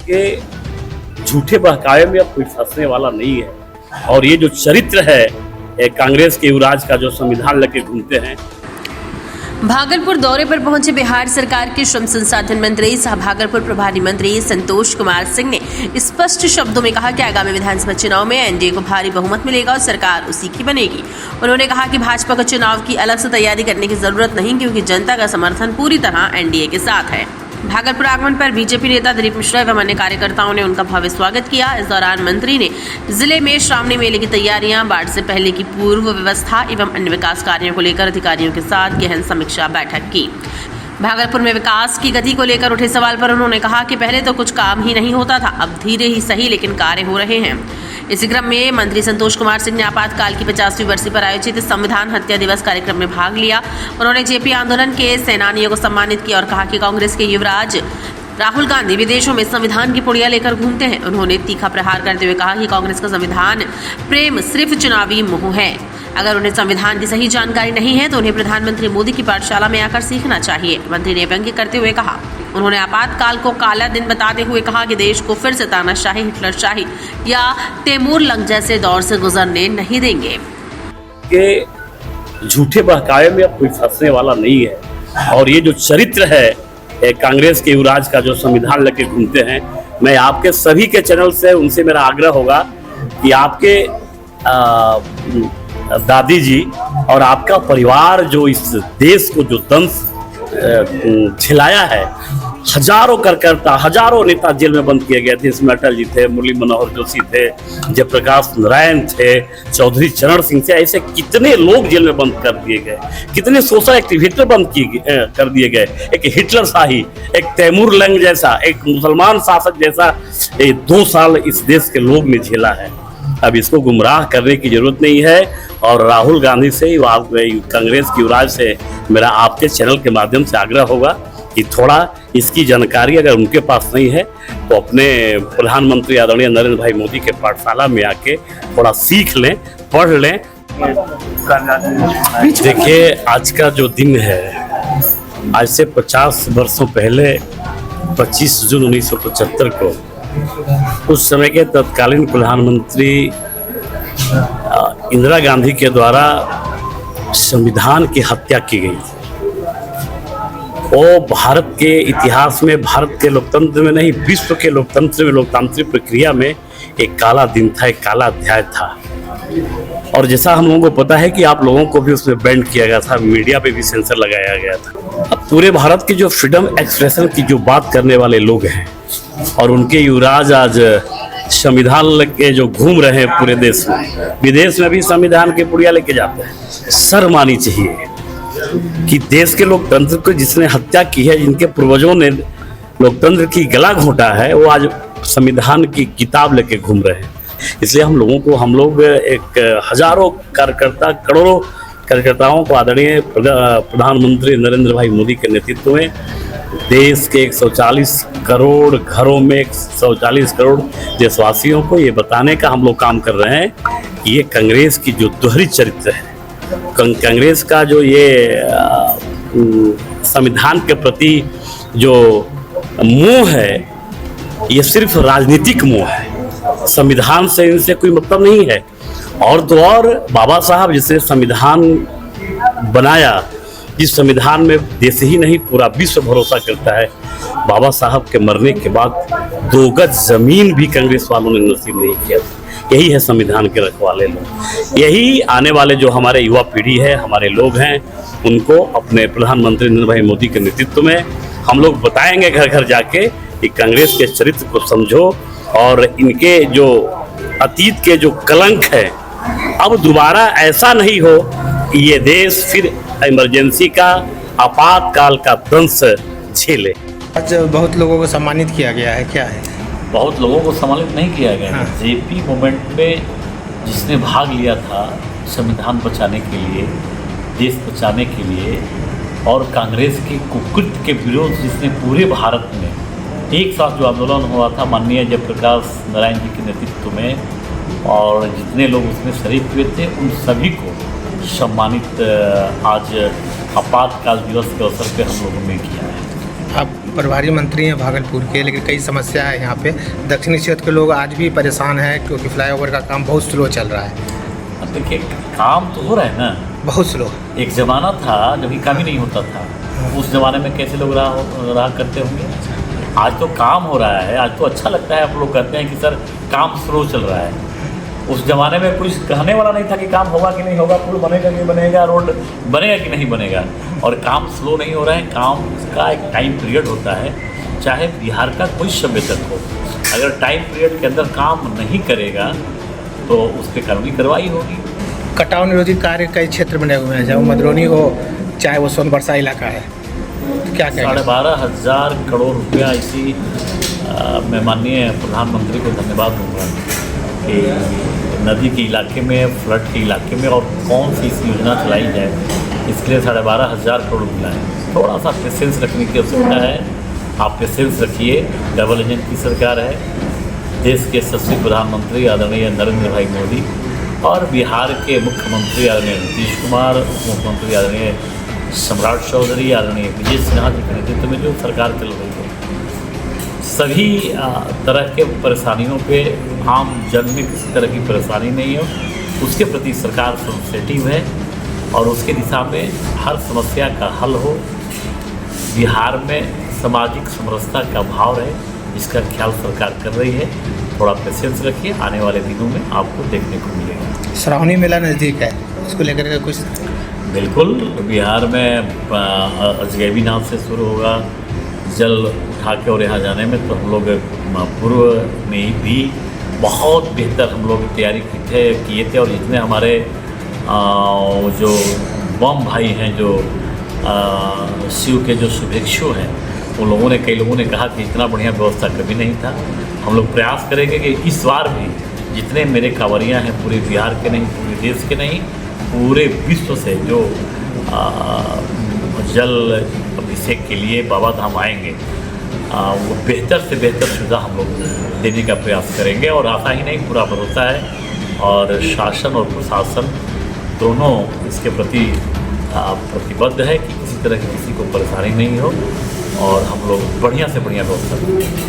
कि झूठे बहकावे में अब कोई फंसने वाला नहीं है। और ये जो चरित्र है कांग्रेस के युवराज का, जो संविधान लेके घूमते हैं। भागलपुर दौरे पर पहुंचे बिहार सरकार के श्रम संसाधन मंत्री सह भागलपुर प्रभारी मंत्री संतोष कुमार सिंह ने स्पष्ट शब्दों में कहा कि आगामी विधानसभा चुनाव में एनडीए को भारी बहुमत मिलेगा और सरकार उसी की बनेगी। उन्होंने कहा कि भाजपा को चुनाव की अलग से तैयारी करने की जरूरत नहीं, क्योंकि जनता का समर्थन पूरी तरह एनडीए के साथ है। भागलपुर आगमन पर बीजेपी नेता दिलीप मिश्रा एवं अन्य कार्यकर्ताओं ने उनका भव्य स्वागत किया। इस दौरान मंत्री ने जिले में श्रावणी मेले की तैयारियां, बाढ़ से पहले की पूर्व व्यवस्था एवं अन्य विकास कार्यों को लेकर अधिकारियों के साथ गहन समीक्षा बैठक की। भागलपुर में विकास की गति को लेकर उठे सवाल पर उन्होंने कहा कि पहले तो कुछ काम ही नहीं होता था, अब धीरे ही सही लेकिन कार्य हो रहे हैं। इसी क्रम में मंत्री संतोष कुमार सिंह ने आपातकाल की 50वीं बरसी पर आयोजित संविधान हत्या दिवस कार्यक्रम में भाग लिया। उन्होंने जेपी आंदोलन के सेनानियों को सम्मानित किया और कहा कि कांग्रेस के युवराज राहुल गांधी विदेशों में संविधान की पुड़िया लेकर घूमते हैं। उन्होंने तीखा प्रहार करते हुए कहा कि कांग्रेस का संविधान प्रेम सिर्फ चुनावी मोह है। अगर उन्हें संविधान की सही जानकारी नहीं है तो उन्हें प्रधानमंत्री मोदी की पाठशाला में आकर सीखना चाहिए। मंत्री ने व्यंग्य करते हुए कहा। उन्होंने आपातकाल को काला दिन बताते हुए कहा कि देश को फिर से तानाशाही, हिटलरशाही या तैमूर लंग जैसे दौर से गुजरने नहीं देंगे। कि झूठे बहकावे में अब कोई फंसने वाला नहीं है। और ये जो चरित्र है कांग्रेस के युवराज का, जो संविधान लेके घूमते हैं, मैं आपके सभी के चैनल से उनसे मेरा आग्रह होगा कि आपके दादी जी और आपका परिवार जो इस देश को जो दंश झिलाया है, हजारों कार्यकर्ता, हजारों नेता जेल में बंद किए गए थे। इसमें अटल जी थे, मुरली मनोहर जोशी थे, जयप्रकाश नारायण थे, चौधरी चरण सिंह थे। ऐसे कितने लोग जेल में बंद कर दिए गए, कितने सोशल एक्टिविस्ट बंद कर दिए गए। एक हिटलर शाही, एक तैमूर लंग जैसा, एक मुसलमान शासक जैसा 2 साल इस देश के लोग ने झेला है। अब इसको गुमराह करने की जरूरत नहीं है। और राहुल गांधी से, कांग्रेस की युवराज से मेरा आपके चैनल के माध्यम से आग्रह होगा कि थोड़ा इसकी जानकारी अगर उनके पास नहीं है तो अपने प्रधानमंत्री आदरणीय नरेंद्र भाई मोदी के पाठशाला में आके थोड़ा सीख लें, पढ़ लें। देखिए, आज का जो दिन है, आज से 50 वर्षों पहले 25 जून 1975 को उस समय के तत्कालीन प्रधानमंत्री इंदिरा गांधी के द्वारा संविधान की हत्या की गई। वो भारत के इतिहास में, भारत के लोकतंत्र में नहीं, विश्व के लोकतंत्र में, लोकतांत्रिक प्रक्रिया में एक काला दिन था, एक काला अध्याय था। और जैसा हम लोगों को पता है कि आप लोगों को भी उसमें बैन किया गया था, मीडिया पे भी सेंसर लगाया गया था। अब पूरे भारत की जो फ्रीडम एक्सप्रेशन की जो बात करने वाले लोग हैं और उनके युवराज आज संविधान लेके जो घूम रहे हैं पूरे देश में, विदेश में भी संविधान के पुड़िया लेके जाते हैं। शर्म आनी चाहिए कि देश के लोकतंत्र को जिसने हत्या की है, जिनके पूर्वजों ने लोकतंत्र की गला घोंटा है, वो आज संविधान की किताब लेके घूम रहे हैं। इसलिए हम लोग एक हजारों कार्यकर्ता, करोड़ों कार्यकर्ताओं को आदरणीय प्रधानमंत्री नरेंद्र भाई मोदी के नेतृत्व में देश के 140 करोड़ घरों में 140 करोड़ देशवासियों को ये बताने का हम लोग काम कर रहे हैं कि ये कांग्रेस की जो दोहरी चरित्र है, कांग्रेस का जो ये संविधान के प्रति जो मोह है, ये सिर्फ राजनीतिक मोह है। संविधान से इनसे कोई मतलब नहीं है। और तो और बाबा साहब जिसने संविधान बनाया, जिस संविधान में देश ही नहीं पूरा विश्व भरोसा करता है, बाबा साहब के मरने के बाद 2 गज जमीन भी कांग्रेस वालों ने नसीब नहीं किया। यही है संविधान के रखवाले लोग। यही आने वाले जो हमारे युवा पीढ़ी है, हमारे लोग हैं, उनको अपने प्रधानमंत्री नरेंद्र भाई मोदी के नेतृत्व में हम लोग बताएंगे घर घर जाके कि कांग्रेस के चरित्र को समझो और इनके जो अतीत के जो कलंक है, अब दोबारा ऐसा नहीं हो कि ये देश फिर इमरजेंसी का, आपातकाल का दंश झेले। आज बहुत लोगों को सम्मानित किया गया है, क्या है? बहुत लोगों को सम्मानित नहीं किया गया। हाँ। जेपी मूवमेंट में जिसने भाग लिया था संविधान बचाने के लिए, देश बचाने के लिए, और कांग्रेस के कुकृत्य के विरोध जिसने पूरे भारत में एक साथ जो आंदोलन हुआ था माननीय जयप्रकाश नारायण जी के नेतृत्व में, और जितने लोग उसमें शरीक हुए थे, उन सभी को सम्मानित आज आपातकाल दिवस के अवसर पे हम लोगों ने किया है। आप प्रभारी मंत्री हैं भागलपुर के, लेकिन कई समस्या है यहाँ पे। दक्षिणी क्षेत्र के लोग आज भी परेशान हैं क्योंकि फ्लाईओवर का काम बहुत स्लो चल रहा है। अब देखिए, काम तो हो रहा है ना, बहुत स्लो। एक ज़माना था जब ये काम ही नहीं होता था। उस ज़माने में कैसे लोग रहा करते होंगे। आज तो काम हो रहा है, आज तो अच्छा लगता है। आप लोग कहते हैं कि सर काम स्लो चल रहा है। उस ज़माने में कुछ कहने वाला नहीं था कि काम होगा कि नहीं होगा, पुल बनेगा कि बनेगा, रोड बनेगा कि नहीं बनेगा। और काम स्लो नहीं हो रहा है। काम का एक टाइम पीरियड होता है, चाहे बिहार का कोई सभ्य तक हो। अगर टाइम पीरियड के अंदर काम नहीं करेगा तो उस पर कानूनी कार्रवाई होगी। कटाव निरोधी कार्य कई क्षेत्र बने हुए हैं, चाहे वो मधुबनी हो, चाहे वो सोनबरसा इलाका है। क्या कहेंगे? 12,500 करोड़ रुपया इसी मैं माननीय प्रधानमंत्री को धन्यवाद दूंगा कि नदी के इलाके में, फ्लड के इलाके में और कौन सी इस योजना चलाई जाए, इसके लिए 12,500 करोड़ मिला है। थोड़ा सा पेशेंस रखने की आवश्यकता है। आप पेशेंस रखिए। डबल इंजन की सरकार है। देश के यशस्वी प्रधानमंत्री आदरणीय नरेंद्र भाई मोदी और बिहार के मुख्यमंत्री आदरणीय नीतीश कुमार, उप मुख्यमंत्री आदरणीय सम्राट चौधरी, आदरणीय विजय सिन्हा जी के नेतृत्व में जो सरकार चल रही है, सभी तरह के परेशानियों पे आम जन में किसी तरह की परेशानी नहीं हो, उसके प्रति सरकार सेंसिटिव है और उसके दिशा में हर समस्या का हल हो। बिहार में सामाजिक समरसता का भाव है, इसका ख्याल सरकार कर रही है। थोड़ा पेशेंस रखिए, आने वाले दिनों में आपको देखने को मिलेगा। श्रावणी मेला नज़दीक है, उसको लेकर के कुछ? बिल्कुल, बिहार में अजगैबी नाम से शुरू होगा। जल उठा के और यहाँ जाने में तो हम लोग पूर्व में भी बहुत बेहतर हम लोग तैयारी किए थे और जितने हमारे जो बम भाई हैं, जो शिव के जो शुभेच्छु हैं, उन लोगों ने, कई लोगों ने कहा कि इतना बढ़िया व्यवस्था कभी नहीं था। हम लोग प्रयास करेंगे कि इस बार भी जितने मेरे कांवरियाँ हैं, पूरे बिहार के नहीं, पूरे देश के नहीं, पूरे विश्व से जो जल अभिषेक के लिए बाबा धाम आएंगे, वो बेहतर से बेहतर सुविधा हम लोग देने का प्रयास करेंगे। और आशा ही नहीं, पूरा भरोसा है और शासन और प्रशासन दोनों इसके प्रति प्रतिबद्ध है कि किसी तरह की किसी को परेशानी नहीं हो और हम लोग बढ़िया से बढ़िया व्यवस्था करें।